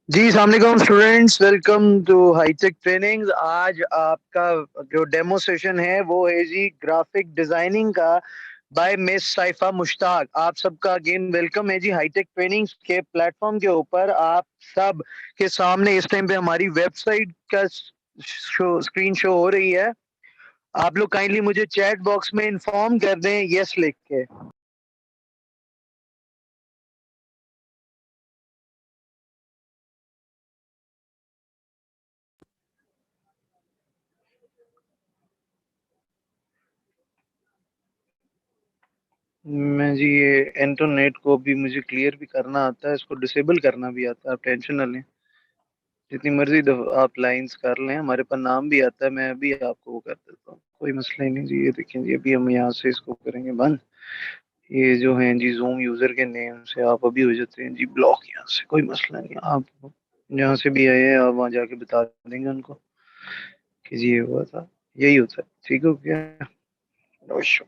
जी अस्सलाम students, welcome to hitech trainings. आज आपका जो डेमो सेशन है वो है जी ग्राफिक डिजाइनिंग का बाय मिस साइफा मुश्ताक। आप सबका अगेन वेलकम है जी हाईटेक ट्रेनिंग्स के प्लेटफॉर्म के ऊपर। आप सब के सामने इस टाइम पे हमारी वेबसाइट का स्क्रीन शो हो रही है। आप लोग काइंडली मुझे चैट बॉक्स में इन्फॉर्म कर दें यस लिख के। मैं जी ये इंटरनेट को भी मुझे क्लियर भी करना आता है, इसको डिसेबल करना भी आता है। आप टेंशन ना लें, जितनी मर्जी आप लाइंस कर लें, हमारे पास नाम भी आता है। मैं अभी आपको वो कर देता हूँ, कोई मसला ही नहीं जी। ये देखें जी, अभी हम यहाँ से इसको करेंगे बंद। ये जो है जी जूम यूजर के नेम से आप अभी हो जाते हैं जी ब्लॉक। यहाँ से कोई मसला नहीं, आप जहाँ से भी आए हैं आप वहाँ जाके बता देंगे उनको कि जी ये हुआ था, यही होता है। ठीक हो गया? No issue.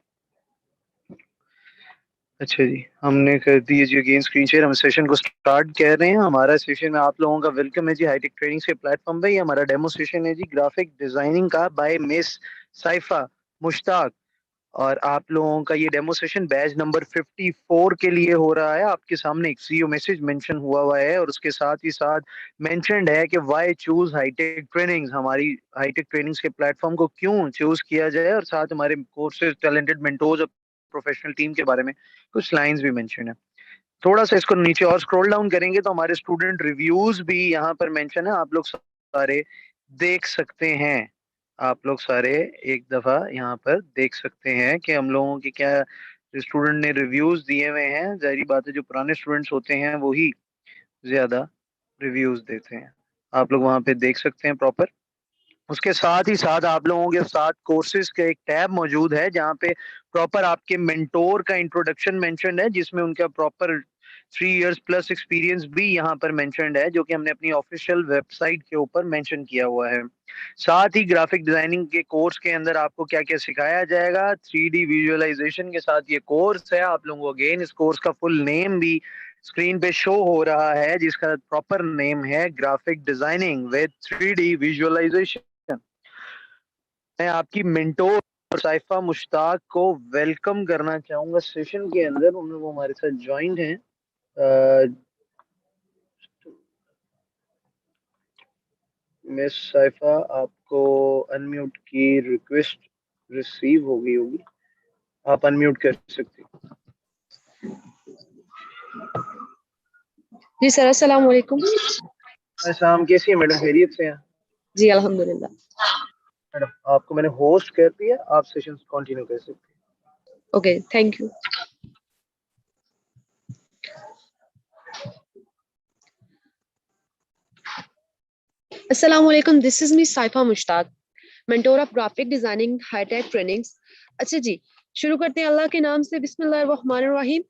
अच्छा जी, हमने कर दी जी अगेन स्क्रीन शेयर। हम सेशन को स्टार्ट कर रहे हैं। हमारा सेशन में आप लोगों का वेलकम है जी हाईटेक ट्रेनिंग के प्लेटफॉर्म पे। ये हमारा डेमो सेशन है जी ग्राफिक डिजाइनिंग का बाय मिस साइफा मुश्ताक। और आप लोगों का ये डेमो सेशन बैच नंबर 54 के लिए हो रहा है। आपके सामने एक सीईओ मैसेज मेंशन हुआ है और उसके साथ ही साथ मेंशनड है कि व्हाई चूज हाईटेक ट्रेनिंग्स। हमारी हाईटेक ट्रेनिंग्स के प्लेटफॉर्म को क्यों चूज किया जाए, और साथ हमारे कोर्सेज, टैलेंटेड मेंटोर्स और प्रोफेशनल टीम के बारे में कुछ लाइंस भी मेंशन है। थोड़ा सा इसको नीचे और स्क्रॉल डाउन करेंगे तो हमारे स्टूडेंट रिव्यूज भी यहाँ पर मेंशन है, आप लोग सारे देख सकते हैं। आप लोग सारे एक दफा यहाँ पर देख सकते हैं कि हम लोगों के क्या स्टूडेंट ने रिव्यूज दिए हुए हैं। जाहिर बात है, जो पुराने स्टूडेंट्स होते हैं वो ही ज्यादा रिव्यूज देते हैं। आप लोग वहाँ पे देख सकते हैं प्रॉपर। उसके साथ ही साथ आप लोगों के साथ कोर्सेज का एक टैब मौजूद है जहाँ पे प्रॉपर आपके मेंटोर का इंट्रोडक्शन मेंशन्ड है, जिसमें उनका प्रॉपर 3 इयर्स प्लस एक्सपीरियंस भी यहाँ पर मेंशन्ड है, जो कि हमने अपनी ऑफिशियल वेबसाइट के ऊपर मेंशन किया हुआ है। साथ ही ग्राफिक डिजाइनिंग के कोर्स के अंदर आपको क्या क्या सिखाया जाएगा, 3D विजुअलाइजेशन के साथ ये कोर्स है। आप लोगों को अगेन इस कोर्स का फुल नेम भी स्क्रीन पे शो हो रहा है, जिसका प्रॉपर नेम है graphic designing with 3D visualisation. मैं आपकी मेंटोर साइफा मुश्ताक को वेलकम करना चाहूंगा सेशन के अंदर। वो हमारे साथ ज्वाइन हैं। मिस साइफा, आपको अनम्यूट की रिक्वेस्ट रिसीव हो गई होगी, आप अनम्यूट कर सकते हैं। जी सर, अस्सलाम वालेकुम। शाम कैसी है मैडम, खैरियत से हैं? जी अल्हम्दुलिल्लाह। मैडम आपको मैंने होस्ट कर दिया, आप सेशन कंटिन्यू कर सकते हैं। Okay, thank you. अस्सलाम वालेकुम, this is me Saifa Mushtaq, mentor of graphic designing hitech trainings. अच्छा जी, शुरू करते हैं अल्लाह के नाम से। बिस्मिल्लाहिर रहमानिर रहीम।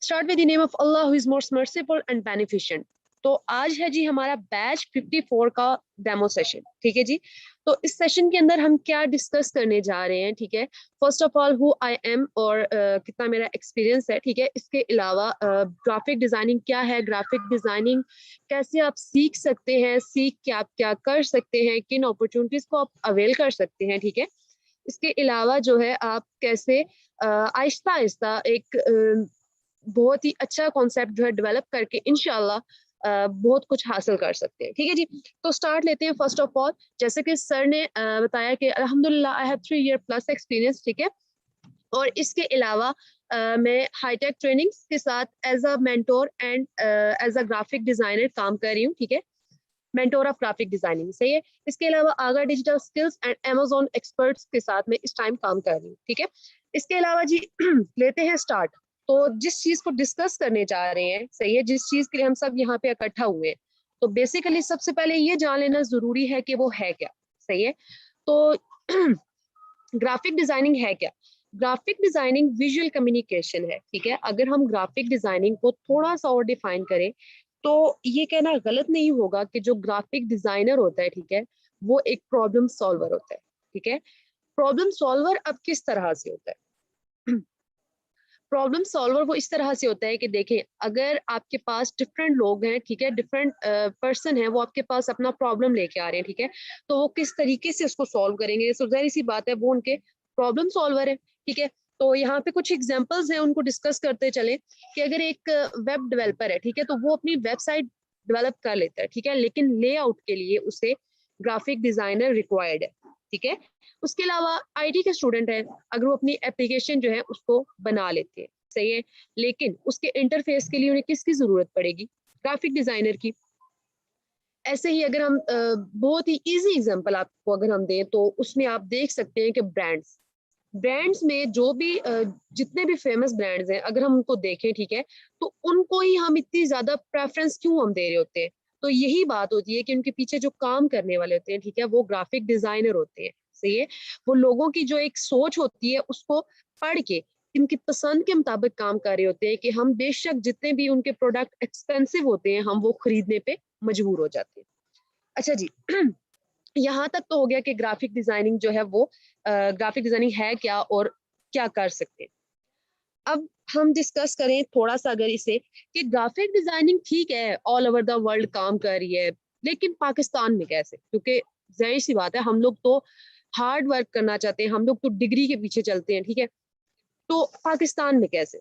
Start with the name of Allah who is most merciful and beneficent. तो आज है जी हमारा बैच 54 का डेमो सेशन। ठीक है जी। तो इस सेशन के अंदर हम क्या डिस्कस करने जा रहे हैं, ठीक है। First of all who I am, और कितना मेरा एक्सपीरियंस है, ठीक है। इसके अलावा ग्राफिक डिजाइनिंग क्या है, ग्राफिक डिजाइनिंग कैसे आप सीख सकते हैं, सीख के आप क्या कर सकते हैं, किन अपॉर्चुनिटीज को आप अवेल कर सकते हैं, ठीक है। इसके अलावा जो है आप कैसे आहिस्ता आहिस्ता एक बहुत ही अच्छा कॉन्सेप्ट जो है डेवलप करके इंशाल्लाह बहुत कुछ हासिल कर सकते हैं, ठीक है जी। तो स्टार्ट लेते हैं। फर्स्ट ऑफ ऑल, जैसे कि सर ने बताया कि अल्हम्दुलिल्लाह I have 3 year plus experience, ठीक है। और इसके अलावा मैं हाईटेक ट्रेनिंग्स के साथ as a mentor and as a graphic designer काम कर रही हूँ, ठीक है। मेंटोर ऑफ ग्राफिक डिजाइनिंग, सही है। इसके अलावा Agha digital skills and Amazon experts के साथ मैं इस टाइम काम कर रही हूँ, ठीक है। इसके अलावा जी लेते हैं स्टार्ट। तो जिस चीज को डिस्कस करने जा रहे हैं, सही है, जिस चीज के लिए हम सब यहाँ पे इकट्ठा हुए हैं, तो बेसिकली सबसे पहले ये जान लेना जरूरी है कि वो है क्या, सही है। तो ग्राफिक डिजाइनिंग है क्या? ग्राफिक डिजाइनिंग विजुअल कम्युनिकेशन है, ठीक है। अगर हम ग्राफिक डिजाइनिंग को थोड़ा सा और डिफाइन करें तो ये कहना गलत नहीं होगा कि जो ग्राफिक डिजाइनर होता है, ठीक है, वो एक प्रॉब्लम सॉल्वर होता है, ठीक है। प्रॉब्लम सॉल्वर अब किस तरह से होता है? प्रॉब्लम सॉल्वर वो इस तरह से होता है कि देखें, अगर आपके पास डिफरेंट लोग हैं, ठीक है, डिफरेंट पर्सन है, वो आपके पास अपना प्रॉब्लम लेके आ रहे हैं, ठीक है, तो वो किस तरीके से उसको सॉल्व करेंगे, तो जाहिर सी बात है वो उनके प्रॉब्लम सॉल्वर है, ठीक है। तो यहाँ पे कुछ एग्जांपल्स हैं, उनको डिस्कस करते चले कि अगर एक वेब डेवलपर है, ठीक है, तो वो अपनी वेबसाइट डेवलप कर लेता है, ठीक है, लेकिन लेआउट के लिए उसे ग्राफिक डिजाइनर रिक्वायर्ड है, ठीक है। उसके अलावा आईटी के स्टूडेंट है, अगर वो अपनी एप्लीकेशन जो है उसको बना लेते हैं, सही है, लेकिन उसके इंटरफेस के लिए उन्हें किसकी जरूरत पड़ेगी? ग्राफिक डिजाइनर की। ऐसे ही अगर हम बहुत ही इजी एग्जांपल आपको अगर हम दें, तो उसमें आप देख सकते हैं कि ब्रांड्स ब्रांड्स में जो भी जितने भी फेमस ब्रांड्स हैं, अगर हम उनको देखें, ठीक है, तो उनको ही हम इतनी ज्यादा प्रेफरेंस क्यों हम दे रहे होते हैं? तो यही बात होती है कि उनके पीछे जो काम करने वाले होते हैं, ठीक है, वो ग्राफिक डिजाइनर होते हैं, सही है। वो लोगों की जो एक सोच होती है उसको पढ़ के इनकी पसंद के मुताबिक काम कर रहे होते हैं कि हम बेशक जितने भी उनके प्रोडक्ट एक्सपेंसिव होते हैं, हम वो खरीदने पे मजबूर हो जाते हैं। अच्छा जी, यहाँ तक तो हो गया कि ग्राफिक डिजाइनिंग जो है वो ग्राफिक डिजाइनिंग है क्या और क्या कर सकते हैं। अब हम डिस्कस करें थोड़ा सा अगर इसे, कि ग्राफिक डिजाइनिंग ठीक है ऑल ओवर द वर्ल्ड काम कर रही है, लेकिन पाकिस्तान में कैसे? क्योंकि जाहिर सी बात है हम लोग तो हार्ड वर्क करना चाहते हैं, हम लोग तो डिग्री के पीछे चलते हैं, ठीक है, तो पाकिस्तान में कैसे?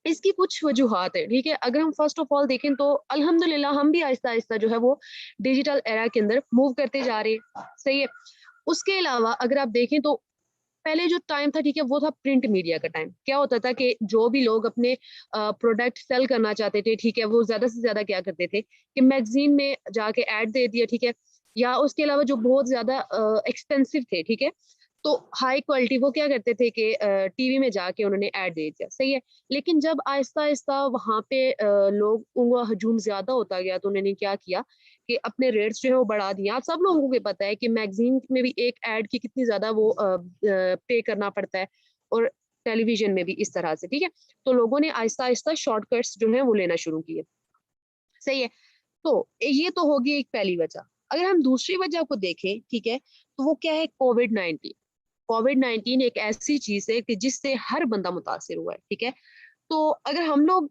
इसकी कुछ वजूहात है, ठीक है। अगर हम फर्स्ट ऑफ ऑल देखें तो अल्हम्दुलिल्लाह हम भी आहिस्ता आहिस्ता जो है वो डिजिटल एरा के अंदर मूव करते जा रहे हैं, सही है। उसके अलावा अगर आप देखें तो पहले जो टाइम था, ठीक है, वो था प्रिंट मीडिया का टाइम। क्या होता था कि जो भी लोग अपने प्रोडक्ट सेल करना चाहते थे, ठीक है, वो ज्यादा से ज्यादा क्या करते थे कि मैगजीन में जाके ऐड दे दिया, ठीक है, या उसके अलावा जो बहुत ज्यादा एक्सपेंसिव थे, ठीक है, तो हाई क्वालिटी वो क्या करते थे कि टीवी में जाके उन्होंने ऐड दे दिया, सही है। लेकिन जब आहिस्ता आहिस्ता वहां पे लोगों का हजूम ज्यादा होता गया, तो उन्होंने क्या किया कि अपने रेट्स जो है वो बढ़ा दिए। आप सब लोगों को पता है कि मैगजीन में भी एक ऐड की कितनी ज्यादा वो पे करना पड़ता है, और टेलीविजन में भी इस तरह से, ठीक है। तो लोगों ने आहिस्ता आहिस्ता शॉर्टकट्स जो है वो लेना शुरू किए, सही है। तो ये तो होगी एक पहली वजह। अगर हम दूसरी वजह को देखें, ठीक है, तो वो क्या है? कोविड 19। कोविड 19 एक ऐसी चीज है कि जिससे हर बंदा मुतासिर हुआ है, ठीक है। तो अगर हम लोग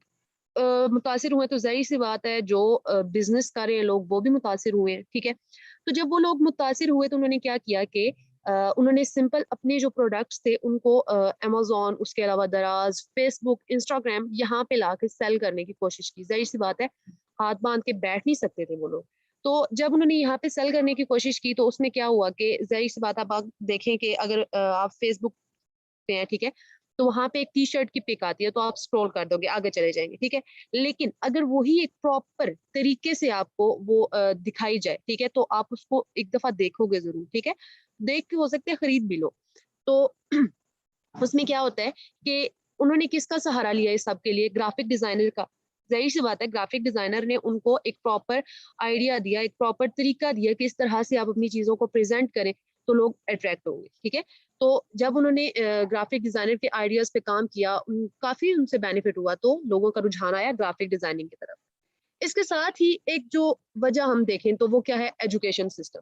मुतासिर हुए, तो जाहिर सी बात है जो बिजनेस कर रहे हैं लोग वो भी मुतासिर हुए हैं, ठीक है। तो जब वो लोग मुतासिर हुए, तो उन्होंने क्या किया कि उन्होंने सिंपल अपने जो प्रोडक्ट्स थे उनको अमेजोन, उसके अलावा दराज, फेसबुक, इंस्टाग्राम, यहाँ पे ला के सेल करने की कोशिश की। जाहिर सी बात है हाथ बांध के बैठ नहीं सकते थे वो लोग। तो जब उन्होंने यहाँ पे सेल करने की कोशिश की, तो उसमें क्या हुआ कि जाहिर सी बात आप देखें कि अगर आप फेसबुक पे हैं, ठीक है, तो वहां पे एक टी शर्ट की पिक आती है, तो आप स्क्रॉल कर दोगे, आगे चले जाएंगे, ठीक है। लेकिन अगर वही एक प्रॉपर तरीके से आपको वो दिखाई जाए, ठीक है, तो आप उसको एक दफा देखोगे जरूर, ठीक है, देख के हो सकता है खरीद भी लो। तो उसमें क्या होता है कि उन्होंने किसका सहारा लिया इस सब के लिए? ग्राफिक डिजाइनर का। जाहिर सी बात है ग्राफिक डिजाइनर ने उनको एक प्रॉपर आइडिया दिया, एक प्रॉपर तरीका दिया कि इस तरह से आप अपनी चीजों को प्रेजेंट करें तो लोग अट्रैक्ट होंगे, ठीक है। तो जब उन्होंने ग्राफिक डिजाइनर के आइडियाज पे काम किया, काफी उनसे बेनिफिट हुआ, तो लोगों का रुझान आया ग्राफिक डिजाइनिंग की तरफ। इसके साथ ही एक जो वजह हम देखें तो वो क्या है? Education system.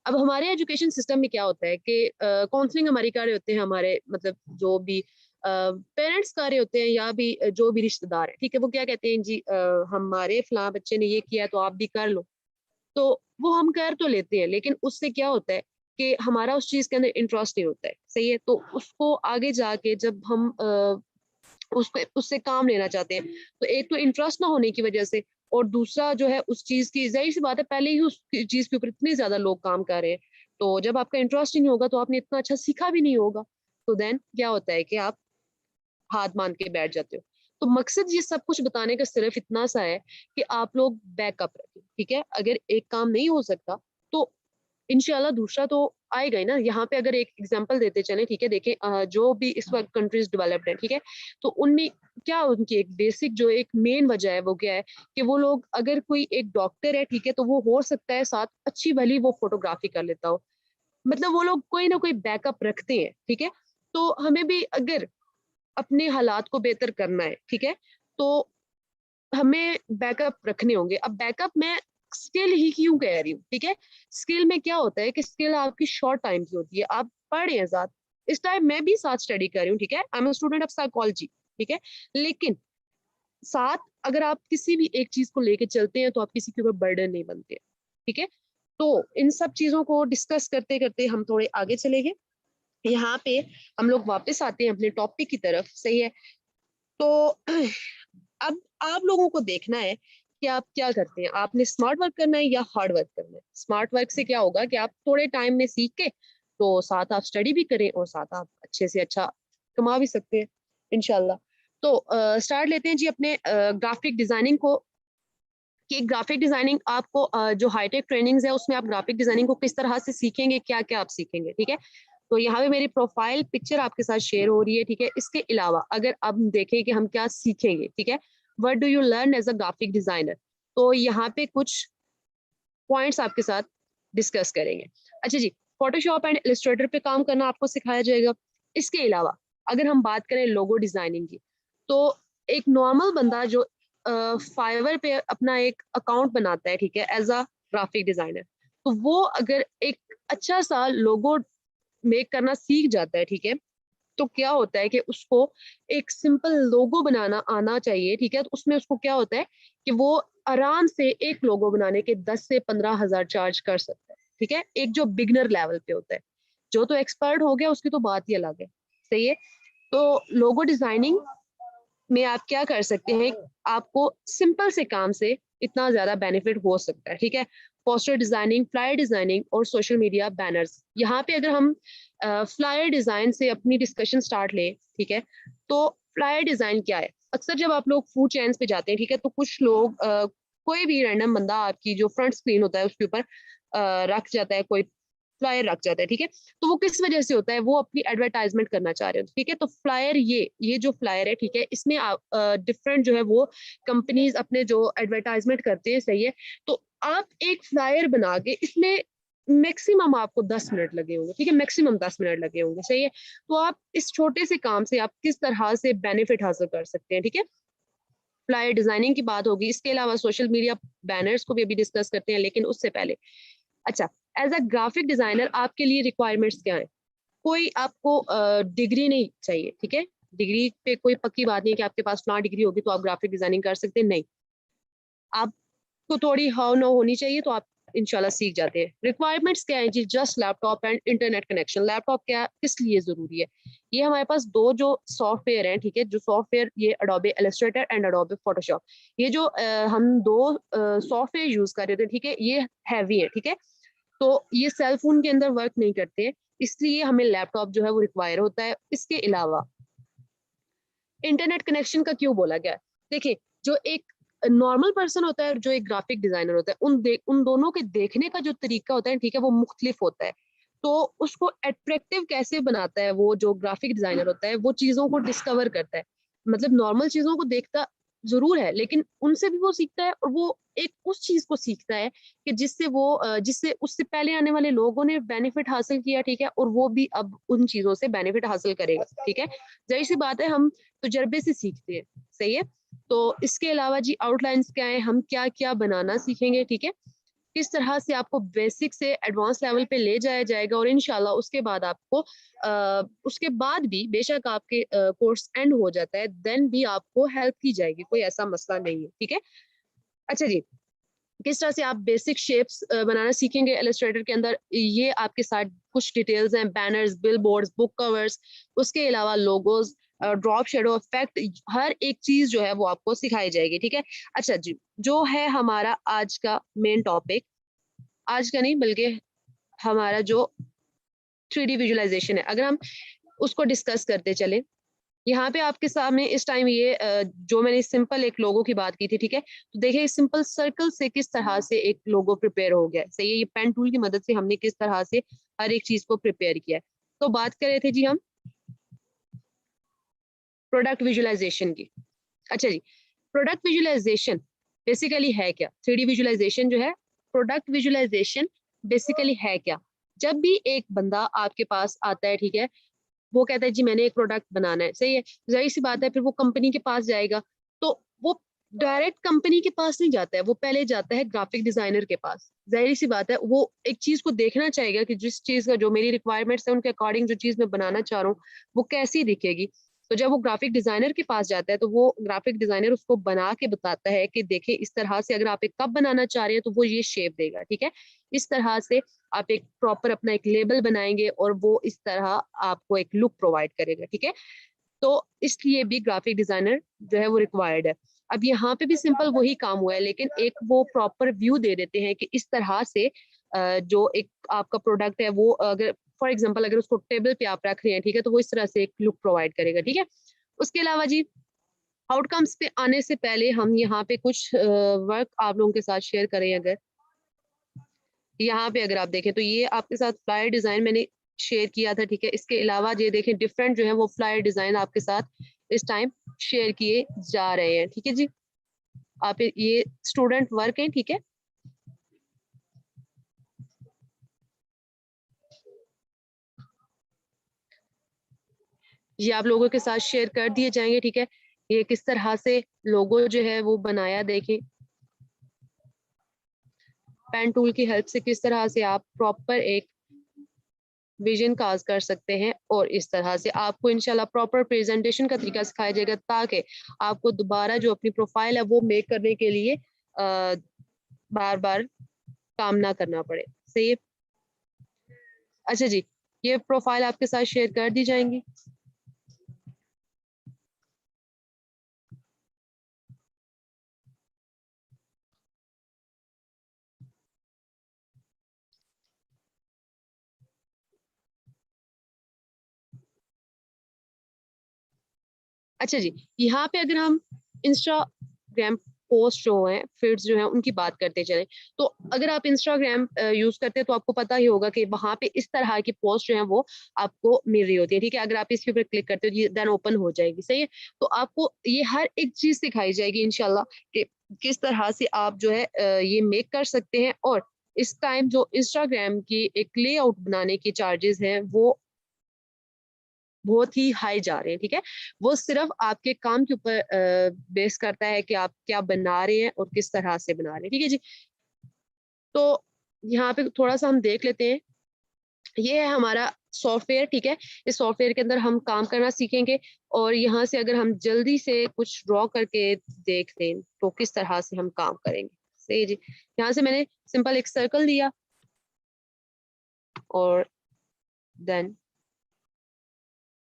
अब हमारे एजुकेशन सिस्टम में क्या होता है कि काउंसलिंग हमारी कर रहे होते हैं, हमारे मतलब जो भी पेरेंट्स कर रहे होते हैं या भी जो भी रिश्तेदार है, ठीक है, वो क्या कहते हैं जी, हमारे फलां बच्चे ने ये किया तो आप भी कर लो। तो वो हम कर तो लेते हैं, लेकिन उससे क्या होता है कि हमारा उस चीज के अंदर इंटरेस्ट नहीं होता है, सही है। तो उसको आगे जाके जब हम उसको उससे काम लेना चाहते हैं, तो एक तो इंटरेस्ट ना होने की वजह से, और दूसरा जो है उस चीज की, जाहिर सी बात है पहले ही उस चीज के ऊपर इतने ज्यादा लोग काम कर रहे हैं, तो जब आपका इंटरेस्ट ही नहीं होगा तो आपने इतना अच्छा सीखा भी नहीं होगा, तो देन क्या होता है कि आप हाथ मान के बैठ जाते हो। तो मकसद ये सब कुछ बताने का सिर्फ इतना सा है कि आप लोग बैकअप रखें, ठीक है। अगर एक काम नहीं हो सकता तो इंशाल्लाह दूसरा तो आएगा ही ना। यहाँ पे अगर एक एग्जांपल देते चले, ठीक है, देखें जो भी इस वक्त कंट्रीज डेवलप्ड है, ठीक है, तो उनमें क्या उनकी एक बेसिक जो एक मेन वजह है वो क्या है कि वो लोग, अगर कोई एक डॉक्टर है, ठीक है, तो वो हो सकता है साथ अच्छी भली वो फोटोग्राफी कर लेता हो, मतलब वो लोग कोई ना कोई बैकअप रखते हैं, ठीक है। तो हमें भी अगर अपने हालात को बेहतर करना है, ठीक है, तो हमें बैकअप रखने होंगे। अब बैकअप मैं स्किल ही क्यों कह रही हूँ, ठीक है, स्किल में क्या होता है कि स्किल आपकी शॉर्ट टाइम की होती है, आप पढ़ रहे हैं साथ, इस टाइम मैं भी साथ स्टडी कर रही हूँ, ठीक है, I am student of psychology, ठीक है। लेकिन साथ अगर आप किसी भी एक चीज को लेके चलते हैं तो आप किसी के ऊपर बर्डन नहीं बनते, ठीक है। तो इन सब चीजों को डिस्कस करते करते हम थोड़े आगे चले गए। यहाँ पे हम लोग वापस आते हैं अपने टॉपिक की तरफ, सही है। तो अब आप लोगों को देखना है कि आप क्या करते हैं, आपने स्मार्ट वर्क करना है या हार्ड वर्क करना है। स्मार्ट वर्क से क्या होगा कि आप थोड़े टाइम में सीख के तो साथ आप स्टडी भी करें और साथ आप अच्छे से अच्छा कमा भी सकते हैं इंशाल्लाह। तो स्टार्ट लेते हैं जी अपने ग्राफिक डिजाइनिंग को, कि ग्राफिक डिजाइनिंग आपको जो हाईटेक ट्रेनिंग्स है उसमें आप ग्राफिक डिजाइनिंग को किस तरह से सीखेंगे, क्या क्या आप सीखेंगे, ठीक है। तो यहाँ पे मेरी प्रोफाइल पिक्चर आपके साथ शेयर हो रही है, ठीक है। इसके अलावा अगर आप देखें कि हम क्या सीखेंगे, ठीक है, what do you learn as a graphic designer, तो यहाँ पे कुछ पॉइंट्स आपके साथ डिस्कस करेंगे। अच्छा जी, फोटोशॉप एंड इलस्ट्रेटर पे काम करना आपको सिखाया जाएगा। इसके अलावा अगर हम बात करें लोगो डिजाइनिंग की, तो एक नॉर्मल बंदा जो फाइवर पे अपना एक अकाउंट बनाता है, ठीक है, एज अ ग्राफिक डिजाइनर, तो वो अगर एक अच्छा सा लोगो मेक करना सीख जाता है, ठीक है, तो क्या होता है कि उसको एक सिंपल लोगो बनाना आना चाहिए, ठीक है। तो उसमें उसको क्या होता है कि वो आराम से एक लोगो बनाने के 10 से 15 हज़ार चार्ज कर सकता है, ठीक है, एक जो बिगनर लेवल पे होता है। जो तो एक्सपर्ट हो गया उसकी तो बात ही अलग है, सही है। तो लोगो डिजाइनिंग में आप क्या कर सकते हैं, आपको सिंपल से काम से इतना ज्यादा बेनिफिट हो सकता है, ठीक है। पोस्टर डिजाइनिंग, फ्लायर डिजाइनिंग और सोशल मीडिया बैनर्स। यहाँ पे अगर हम फ्लायर डिजाइन से अपनी डिस्कशन स्टार्ट लें, ठीक है, तो फ्लायर डिजाइन क्या है। अक्सर जब आप लोग फूड चेन्स पे जाते हैं, ठीक है, तो कुछ लोग कोई भी रैंडम बंदा आपकी जो फ्रंट स्क्रीन होता है उसके ऊपर रख जाता है, कोई फ्लायर रख जाता है, ठीक है। तो वो किस वजह से होता है, वो अपनी एडवर्टाइजमेंट करना चाह रहे हो, ठीक है। तो फ्लायर ये जो फ्लायर है, ठीक है, इसमें डिफरेंट जो है वो कंपनीज अपने जो एडवर्टाइजमेंट करते हैं, सही है। तो आप एक फ्लायर बना के इसमें मैक्सिमम आपको 10 मिनट लगे होंगे, ठीक है, मैक्सिमम 10 मिनट लगे होंगे, सही है। तो आप इस छोटे से काम से आप किस तरह से बेनिफिट हासिल कर सकते हैं, ठीक है। फ्लायर डिजाइनिंग की बात होगी। इसके अलावा सोशल मीडिया बैनर्स को भी अभी डिस्कस करते हैं, लेकिन उससे पहले अच्छा, एज अ ग्राफिक डिजाइनर आपके लिए रिक्वायरमेंट्स क्या है। कोई आपको डिग्री नहीं चाहिए, ठीक है। डिग्री पे कोई पक्की बात नहीं है कि आपके पास फलां डिग्री होगी तो आप ग्राफिक डिजाइनिंग कर सकते हैं, नहीं। आपको थोड़ी हाउ नो होनी चाहिए तो आप इंशाल्लाह सीख जाते हैं। रिक्वायरमेंट्स क्या है जी, just laptop and internet connection. Laptop क्या किस लिए जरूरी है, ये हमारे पास दो जो सॉफ्टवेयर हैं, ठीक है, जो सॉफ्टवेयर ये Adobe Illustrator and Adobe Photoshop, ये जो हम दो सॉफ्टवेयर यूज कर रहे थे, ठीक है, ये हैवी है, ठीक है। तो ये सेल फोन के अंदर वर्क नहीं करते, इसलिए हमें लैपटॉप जो है वो रिक्वायर होता है। इसके अलावा इंटरनेट कनेक्शन का क्यों बोला गया है, देखिए, जो एक नॉर्मल पर्सन होता है और जो एक ग्राफिक डिजाइनर होता है, उन दोनों के देखने का जो तरीका होता है, ठीक है, वो मुख्तलिफ होता है। तो उसको अट्रैक्टिव कैसे बनाता है, वो जो ग्राफिक डिजाइनर होता है वो चीजों को डिस्कवर करता है। मतलब नॉर्मल चीजों को देखता जरूर है, लेकिन उनसे भी वो सीखता है, और वो एक उस चीज को सीखता है कि जिससे उससे पहले आने वाले लोगों ने बेनिफिट हासिल किया, ठीक है, और वो भी अब उन चीजों से बेनिफिट हासिल करेगा, ठीक है। जाहिर सी बात है, हम तजर्बे से सीखते हैं, सही है। तो इसके अलावा जी आउटलाइंस क्या है, हम क्या क्या बनाना सीखेंगे, ठीक है, किस तरह से आपको बेसिक से एडवांस लेवल पे ले जाया जाएगा, और इंशाल्लाह उसके बाद आपको उसके बाद भी बेशक आपके कोर्स एंड हो जाता है, देन भी आपको हेल्प की जाएगी, कोई ऐसा मसला नहीं है, ठीक है। अच्छा जी, किस तरह से आप बेसिक शेप्स बनाना सीखेंगे इलस्ट्रेटर के अंदर, ये आपके साथ कुछ डिटेल्स हैं। बैनर्स, बिलबोर्ड्स, बुक कवर्स, उसके अलावा लोगोज, ड्रॉप शेडो इफेक्ट, हर एक चीज जो है वो आपको सिखाई जाएगी, ठीक है। अच्छा जी, जो है हमारा आज का मेन टॉपिक, आज का नहीं बल्कि हमारा जो 3D विजुअलाइजेशन है, अगर हम उसको डिस्कस करते चले, यहाँ पे आपके सामने इस टाइम ये जो मैंने सिंपल एक लोगो की बात की थी, ठीक है, तो देखिए सिंपल सर्कल से किस तरह से एक लोगो प्रिपेयर हो गया है, सही है। ये पेन टूल की मदद से हमने किस तरह से हर एक चीज को प्रिपेयर किया है। तो बात कर रहे थे जी हम प्रोडक्ट विजुअलाइजेशन की। अच्छा जी, प्रोडक्ट विजुअलाइजेशन बेसिकली है क्या, 3D विजुअलाइजेशन जो है, प्रोडक्ट विजुअलाइजेशन बेसिकली है क्या। जब भी एक बंदा आपके पास आता है, ठीक है, वो कहता है जी मैंने एक प्रोडक्ट बनाना है, सही है, जाहिर सी बात है, फिर वो कंपनी के पास जाएगा। तो वो डायरेक्ट कंपनी के पास नहीं जाता है, वो पहले जाता है ग्राफिक डिजाइनर के पास। जाहिर सी बात है, वो एक चीज को देखना चाहेगा कि जिस चीज का जो मेरी रिक्वायरमेंट्स है उनके अकॉर्डिंग जो चीज मैं बनाना चाह रहा हूँ वो कैसी दिखेगी। तो जब वो ग्राफिक डिजाइनर के पास जाता है तो वो ग्राफिक डिजाइनर उसको बना के बताता है कि देखिए इस तरह से अगर आप एक कप बनाना चाह रहे हैं तो वो ये शेप देगा, ठीक है। इस तरह से आप एक प्रॉपर अपना एक लेबल बनाएंगे और वो इस तरह आपको एक लुक प्रोवाइड करेगा, ठीक है। तो इसलिए भी ग्राफिक डिजाइनर जो है वो रिक्वायर्ड है। अब यहाँ पे भी सिंपल वही काम हुआ है, लेकिन एक वो प्रॉपर व्यू दे देते हैं कि इस तरह से जो एक आपका प्रोडक्ट है वो अगर फॉर एग्जांपल अगर उसको टेबल पे आप रख रहे हैं, ठीक है, तो वो इस तरह से एक लुक प्रोवाइड करेगा, ठीक है। उसके अलावा जी आउटकम्स पे आने से पहले हम यहाँ पे कुछ वर्क आप लोगों के साथ शेयर करें। अगर यहाँ पे अगर आप देखें तो ये आपके साथ फ्लायर डिजाइन मैंने शेयर किया था, ठीक है। इसके अलावा ये देखें डिफरेंट जो है वो फ्लायर डिजाइन आपके साथ इस टाइम शेयर किए जा रहे हैं, ठीक है जी। आप ये स्टूडेंट वर्क है, ठीक है। ये आप लोगों के साथ शेयर कर दिए जाएंगे, ठीक है। ये किस तरह से लोगो जो है वो बनाया, देखें पेन टूल की हेल्प से किस तरह से आप प्रॉपर एक विजन कास्ट कर सकते हैं, और इस तरह से आपको इंशाल्लाह प्रॉपर प्रेजेंटेशन का तरीका सिखाया जाएगा ताकि आपको दोबारा जो अपनी प्रोफाइल है वो मेक करने के लिए बार बार काम ना करना पड़े, सही है। अच्छा जी, ये प्रोफाइल आपके साथ शेयर कर दी जाएंगी। अच्छा जी, यहाँ पे अगर हम इंस्टाग्राम पोस्ट जो है फीड्स जो है उनकी बात करते चले, तो अगर आप इंस्टाग्राम यूज करते हैं तो आपको पता ही होगा कि वहां पे इस तरह की पोस्ट जो है वो आपको मिल रही होती है, ठीक है। अगर आप इसके ऊपर क्लिक करते हो देन ओपन हो जाएगी, सही है। तो आपको ये हर एक चीज सिखाई जाएगी इंशाल्लाह कि किस तरह से आप जो है ये मेक कर सकते हैं। और इस टाइम जो इंस्टाग्राम की एक लेआउट बनाने की चार्जेस हैं वो बहुत ही हाई जा रहे हैं, ठीक है। वो सिर्फ आपके काम के ऊपर बेस करता है कि आप क्या बना रहे हैं और किस तरह से बना रहे हैं, ठीक है जी। तो यहाँ पे थोड़ा सा हम देख लेते हैं। ये है हमारा सॉफ्टवेयर, ठीक है। इस सॉफ्टवेयर के अंदर हम काम करना सीखेंगे, और यहाँ से अगर हम जल्दी से कुछ ड्रॉ करके देख लें तो किस तरह से हम काम करेंगे, सही जी। यहाँ से मैंने सिंपल एक सर्कल दिया और देन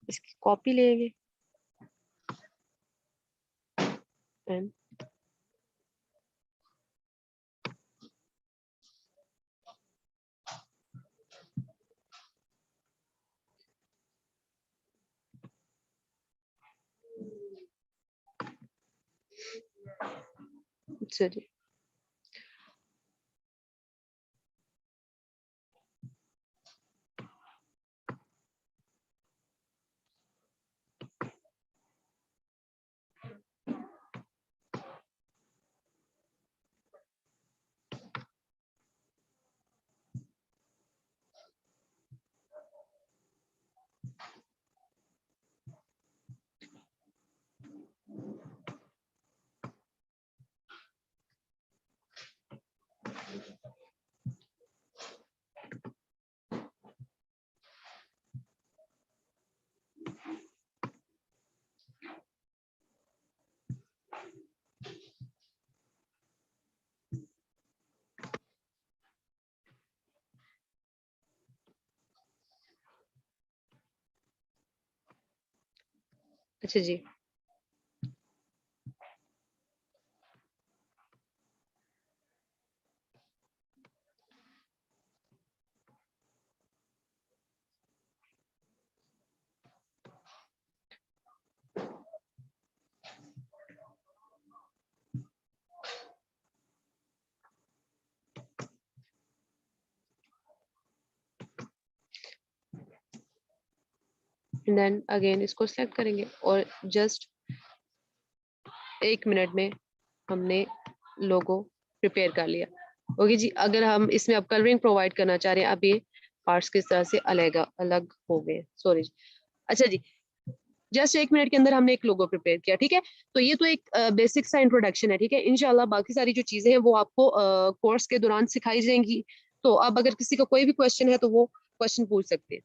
इसकी कॉपी लेंगे एंड चलिए। अच्छा जी, देन अगेन इसको सेलेक्ट करेंगे और जस्ट 1 मिनट में हमने लोगो प्रिपेयर कर लिया। ओके जी, अगर हम इसमें अब कलरिंग प्रोवाइड करना चाह रहे हैं, अब ये पार्ट्स किस तरह से अलग अलग हो गए, सॉरी। अच्छा जी, जस्ट 1 मिनट के अंदर हमने एक लोगो प्रिपेयर किया, ठीक है। तो ये तो एक बेसिक सा इंट्रोडक्शन है, ठीक है। इंशाल्लाह बाकी सारी जो चीजें हैं वो आपको कोर्स के दौरान सिखाई जाएंगी। तो अब अगर किसी का कोई भी क्वेश्चन है तो वो क्वेश्चन पूछ सकते हैं।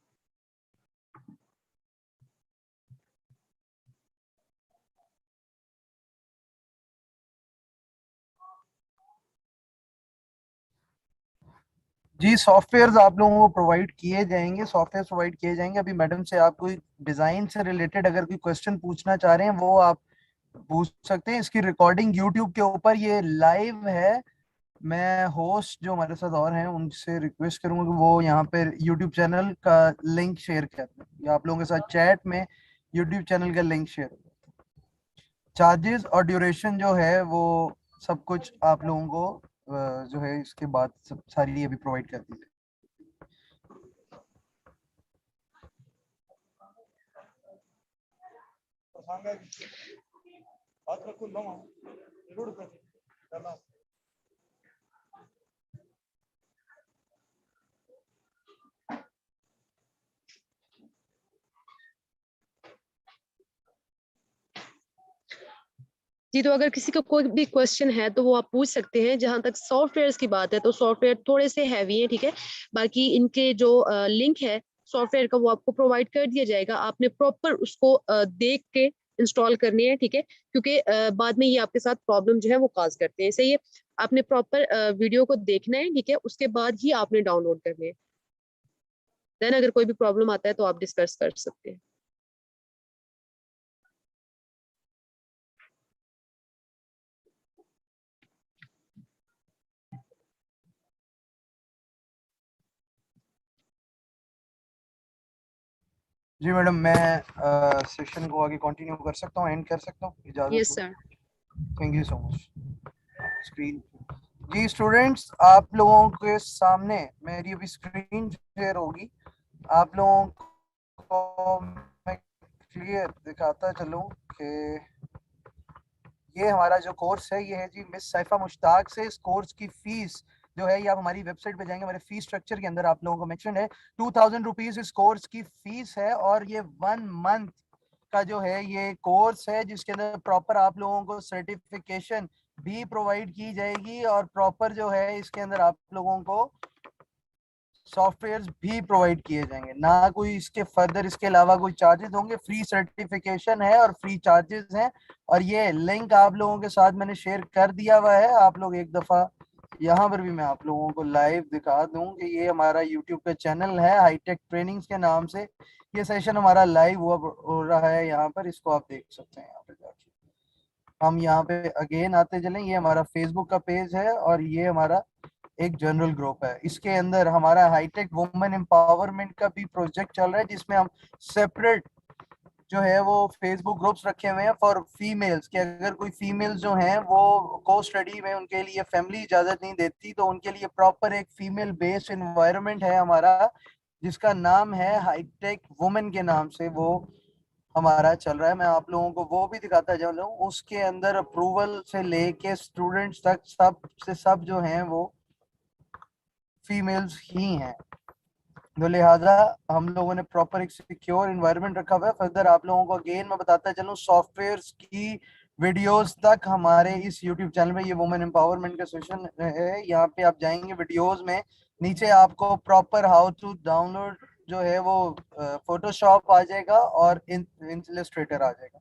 जी सॉफ्टवेयर आप लोगों को प्रोवाइड किए जाएंगे, सॉफ्टवेयर प्रोवाइड किए जाएंगे। अभी मैडम से आप कोई डिजाइन से रिलेटेड अगर कोई क्वेश्चन पूछना चाह रहे हैं वो आप पूछ सकते हैं। इसकी रिकॉर्डिंग यूट्यूब के ऊपर ये लाइव है। मैं होस्ट जो हमारे साथ और हैं उनसे रिक्वेस्ट करूंगा कि वो यहाँ पे यूट्यूब चैनल का लिंक शेयर कर दें, या आप लोगों के साथ चैट में यूट्यूब चैनल का लिंक शेयर। चार्जेस और ड्यूरेशन जो है वो सब कुछ आप लोगों को जो है इसके बाद सब सारी अभी प्रोवाइड कर दी जाए। जी, तो अगर किसी को कोई भी क्वेश्चन है तो वो आप पूछ सकते हैं। जहां तक सॉफ्टवेयर की बात है तो सॉफ्टवेयर थोड़े से हैवी है, ठीक है। बाकी इनके जो लिंक है सॉफ्टवेयर का वो आपको प्रोवाइड कर दिया जाएगा। आपने प्रॉपर उसको देख के इंस्टॉल करनी है, ठीक है, क्योंकि बाद में ये आपके साथ प्रॉब्लम जो है वो काज करते हैं। सही है, आपने प्रॉपर वीडियो को देखना है, ठीक है, उसके बाद ही आपने डाउनलोड करने हैं। देन अगर कोई भी प्रॉब्लम आता है तो आप डिस्कस कर सकते हैं। जी मैडम, मैं सेशन को आगे कंटिन्यू कर सकता हूँ, एंड कर सकता हूँ, इजाजत यस हो? Sir. Thank you so much. Screen. जी स्टूडेंट्स, आप लोगों के सामने मेरी अभी स्क्रीन शेयर होगी। आप लोगों को मैं क्लियर दिखाता चलूं कि ये हमारा जो कोर्स है ये है जी मिस साइफा मुश्ताक से। इस कोर्स की फीस जो है ये आप हमारी वेबसाइट पे जाएंगे, हमारे फीस स्ट्रक्चर के अंदर आप लोगों को मेंशन है 2000 रुपीज इस कोर्स की फीस है। और ये 1 मंथ का जो है ये कोर्स है जिसके अंदर प्रॉपर आप लोगों को सर्टिफिकेशन भी प्रोवाइड की जाएगी और प्रॉपर जो है इसके अंदर आप लोगों को सॉफ्टवेयर्स भी प्रोवाइड किए जाएंगे। ना कोई इसके फर्दर इसके अलावा कोई चार्जेस होंगे, फ्री सर्टिफिकेशन है और फ्री चार्जेस हैं। और ये लिंक आप लोगों के साथ मैंने शेयर कर दिया हुआ है। आप लोग एक दफा यहाँ पर भी मैं आप लोगों को लाइव दिखा दूं कि ये हमारा यूट्यूब का चैनल है हाईटेक ट्रेनिंग्स के नाम से। ये सेशन हमारा लाइव हुआ हो रहा है यहाँ पर, इसको आप देख सकते हैं यहाँ पे जाके। हम यहाँ पे अगेन आते चलें, ये हमारा फेसबुक का पेज है और ये हमारा एक जनरल ग्रुप है। इसके अंदर हमारा हाईटेक वुमेन एम्पावरमेंट का भी प्रोजेक्ट चल रहा है जिसमें हम सेपरेट जो है वो फेसबुक ग्रुप्स रखे हुए हैं फॉर फीमेल्स कि अगर कोई फीमेल्स जो हैं वो को स्टडी में उनके लिए फैमिली इजाजत नहीं देती तो उनके लिए प्रॉपर एक फीमेल बेस्ड एनवायरनमेंट है हमारा, जिसका नाम है हाईटेक वुमेन के नाम से वो हमारा चल रहा है। मैं आप लोगों को वो भी दिखाता जा रहा हूँ। उसके अंदर अप्रूवल से लेके स्टूडेंट्स तक सब से सब जो हैं वो फीमेल्स ही हैं। तो लिहाजा हम लोगों ने प्रॉपर एक सिक्योर एनवायरनमेंट रखा हुआ है। फर्दर आप लोगों को अगेन मैं बताता चलूं सॉफ्टवेयर्स की वीडियोस तक हमारे इस यूट्यूब चैनल में ये वुमेन एम्पावरमेंट का सेशन है। यहाँ पे आप जाएंगे वीडियोस में, नीचे आपको प्रॉपर हाउ टू डाउनलोड जो है वो फोटोशॉप आ जाएगा और इलस्ट्रेटर आ जाएगा।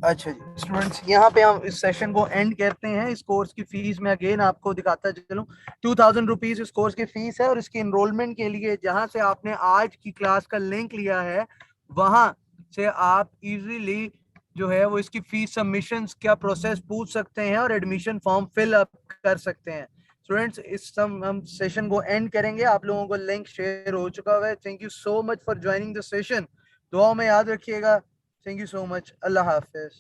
अच्छा जी स्टूडेंट्स, यहाँ पे हम इस सेशन को एंड करते हैं। इस कोर्स की फीस में अगेन आपको दिखाता चलूं 2000 रुपीज इस कोर्स की फीस है। और इसकी इनरोलमेंट के लिए जहां से आपने आज की क्लास का लिंक लिया है वहां से आप इजीली जो है वो इसकी फीस सबमिशन का प्रोसेस पूछ सकते हैं और एडमिशन फॉर्म फिल अप कर सकते हैं। स्टूडेंट्स, इस हम सेशन को एंड करेंगे। आप लोगों को लिंक शेयर हो चुका है। Thank you so much for joining the session. दुआओं में याद रखिएगा। Thank you so much. Allah Hafiz.